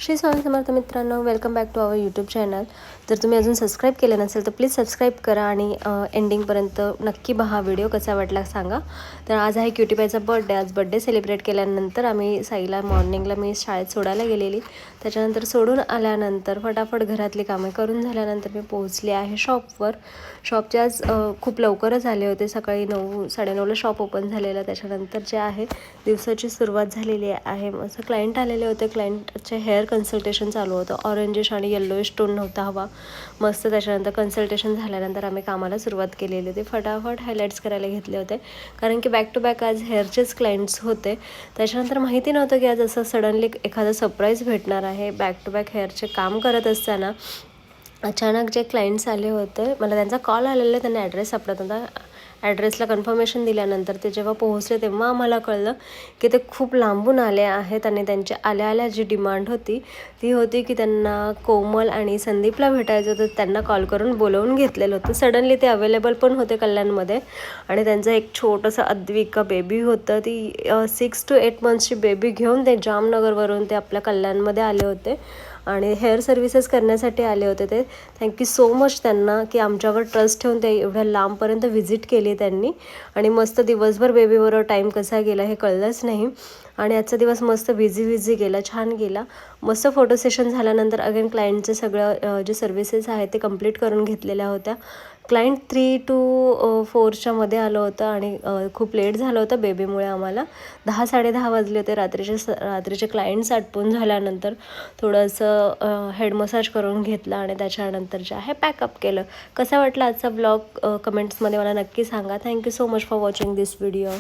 श्री स्वामी समर्थ मित्रांनो, welcome back to our YouTube channel. जर तुम्ही अजून सबस्क्राईब केलं नसेल तर प्लीज सबस्क्राईब करा आणि एंडिंगपर्यंत नक्की पहा व्हिडिओ कसा वाटला सांगा। तर आज आहे क्युटी पायचा बर्थडे। आज बर्थडे सेलिब्रेट केल्यानंतर आम्ही साईला मॉर्निंगला मी शाळेत सोडायला गेलेली। त्याच्यानंतर सोडून आल्यानंतर फटाफट घरातली कामे करून झाल्यानंतर मी पोहोचले आहे शॉपवर। शॉपचे आज खूप लवकरच आले होते, सकाळी 9-9:30ला शॉप ओपन झालेलं। त्याच्यानंतर जे आहे दिवसाची सुरुवात झालेली आहे। असं क्लायंट आलेले होते, क्लायंटचे हेअर कन्सल्टेशन चालू होतं। ऑरेंजिश आणि येल्लोइश टोन नव्हता हवा मस्त। त्याच्यानंतर कन्सल्टेशन झाल्यानंतर आम्ही कामाला सुरुवात केलेली होती। फटाफट हायलाइट्स करायला घेतले होते कारण की बॅक टू बॅक आज हेअरचेच क्लायंट्स होते। त्याच्यानंतर माहिती नव्हतं की आज असं सडनली एखादा सरप्राईज भेटणार आहे। बॅक टू बॅक हेअरचे काम करत असताना अचानक जे क्लायंट्स आले होते, मला त्यांचा कॉल आलेला, त्यांना ॲड्रेस सापडत होता। ॲड्रेसला कन्फर्मेशन दिल्यानंतर ते जेव्हा पोहोचले तेव्हा आम्हाला कळलं की ते खूप लांबून आले आहेत आणि त्यांच्या आल्या जी डिमांड होती ती होती की त्यांना कोमल आणि संदीपला भेटायचं होतं। त्यांना कॉल करून बोलवून घेतलेलं होतं। सडनली ते अवेलेबल पण होते कल्याणमध्ये आणि त्यांचं एक छोटंसं अद्विका बेबी होतं। ती 6 to 8 मंथ्सची बेबी घेऊन ते जामनगरवरून ते आपल्या कल्याणमध्ये आले होते आणि हेअर सर्व्हिसेस करण्यासाठी आले होते। ते थँक्यू सो मच त्यांना की आमच्यावर ट्रस्ट ठेवून ते एवढ्या लांबपर्यंत व्हिजिट केली त्यांनी आणि मस्त दिवसभर बेबीबरोबर टाईम कसा गेला हे कळलंच नाही आणि आजचा दिवस मस्त बिझी गेला, छान गेला। मस्त फोटो सेशन झाल्यानंतर अगेन क्लायंटचे सगळं जे सर्व्हिसेस आहेत ते कंप्लीट करून घेतलेल्या होत्या। क्लायंट 3 to 4च्या मध्ये आलं होतं आणि खूप लेट झालं होतं बेबीमुळे। आम्हाला 10-10:30 वाजले होते। रात्रीचे क्लायंट्स आटपून झाल्यानंतर थोडंसं हेड मसाज करून घेतला आणि त्याच्यानंतर जे आहे पॅकअप केलं। कसा वाटला आजचा ब्लॉग कमेंट्समध्ये मला नक्की सांगा। Thank you so much for watching this video.